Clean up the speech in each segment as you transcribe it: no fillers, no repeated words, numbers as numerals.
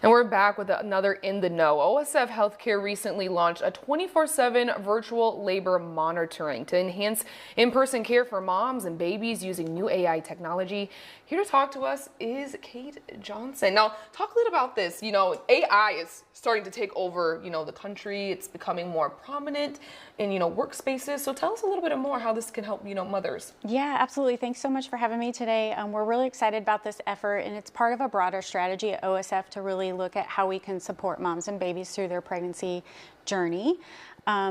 And we're back with another In the Know. OSF Healthcare recently launched a 24/7 virtual labor monitoring to enhance in-person care for moms and babies using new AI technology. Here to talk to us is Kate Johnson. Now, talk a little about this. AI is starting to take over, the country. It's becoming more prominent in, workspaces. So tell us a little bit more how this can help, mothers. Yeah, absolutely. Thanks so much for having me today. We're really excited about this effort, and it's part of a broader strategy at OSF to really look at how we can support moms and babies through their pregnancy journey.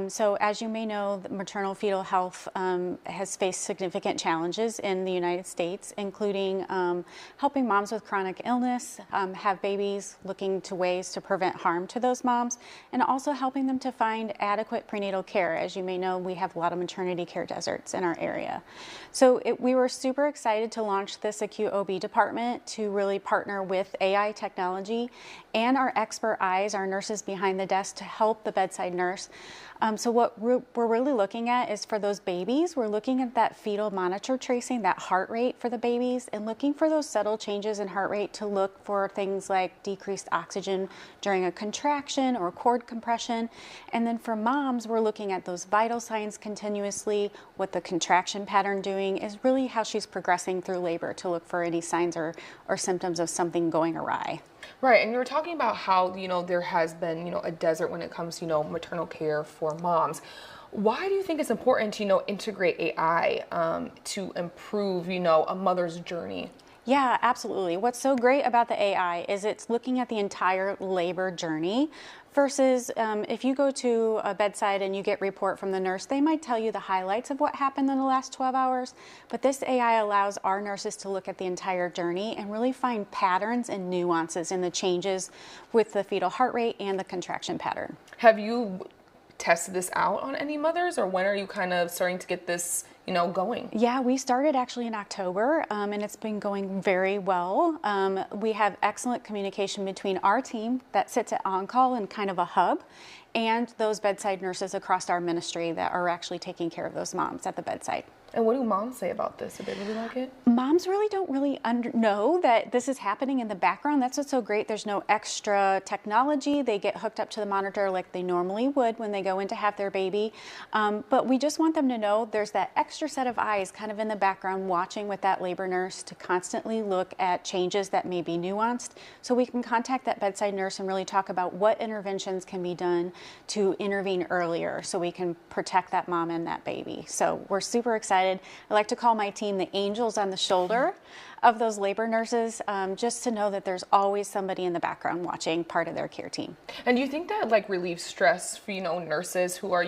So as you may know, the maternal fetal health has faced significant challenges in the United States, including helping moms with chronic illness have babies, looking to ways to prevent harm to those moms, and also helping them to find adequate prenatal care. As you may know, we have a lot of maternity care deserts in our area. So we were super excited to launch this acute OB department to really partner with AI technology and our expert eyes, our nurses behind the desk, to help the bedside nurse. So what we're really looking at is for those babies, we're looking at that fetal monitor tracing, that heart rate for the babies, and looking for those subtle changes in heart rate to look for things like decreased oxygen during a contraction or cord compression. And then for moms, we're looking at those vital signs continuously, what the contraction pattern doing is really how she's progressing through labor to look for any signs or symptoms of something going awry. Right, and you were talking about how, there has been, a desert when it comes to, maternal care for moms. Why do you think it's important to, integrate AI to improve, a mother's journey? Yeah, absolutely. What's so great about the AI is it's looking at the entire labor journey versus if you go to a bedside and you get report from the nurse, they might tell you the highlights of what happened in the last 12 hours. But this AI allows our nurses to look at the entire journey and really find patterns and nuances in the changes with the fetal heart rate and the contraction pattern. Have you tested this out on any mothers, or when are you kind of starting to get this going? Yeah, we started actually in October, and it's been going very well. We have excellent communication between our team that sits at On-Call in kind of a hub, and those bedside nurses across our ministry that are actually taking care of those moms at the bedside. And what do moms say about this? Do they really like it? Moms really don't know that this is happening in the background. That's what's so great. There's no extra technology. They get hooked up to the monitor like they normally would when they go in to have their baby. But we just want them to know there's that extra set of eyes kind of in the background watching with that labor nurse to constantly look at changes that may be nuanced. So we can contact that bedside nurse and really talk about what interventions can be done to intervene earlier so we can protect that mom and that baby. So we're super excited. I like to call my team the angels on the shoulder of those labor nurses, just to know that there's always somebody in the background watching, part of their care team. And do you think that relieves stress for, nurses who are,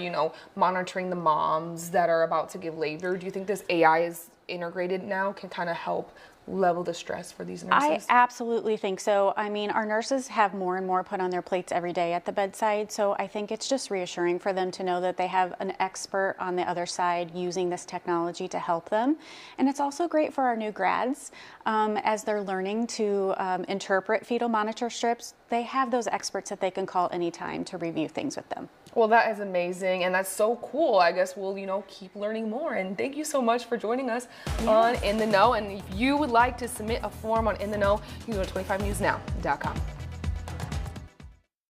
monitoring the moms that are about to give labor? Do you think this AI is integrated now can kind of help level the stress for these nurses? I absolutely think so. I mean, our nurses have more and more put on their plates every day at the bedside, so I think it's just reassuring for them to know that they have an expert on the other side using this technology to help them. And it's also great for our new grads as they're learning to interpret fetal monitor strips. They have those experts that they can call anytime to review things with them. Well, that is amazing, and that's so cool. I guess we'll, keep learning more. And thank you so much for joining us on In the Know. And if you would like to submit a form on In the Know, you can go to 25newsnow.com.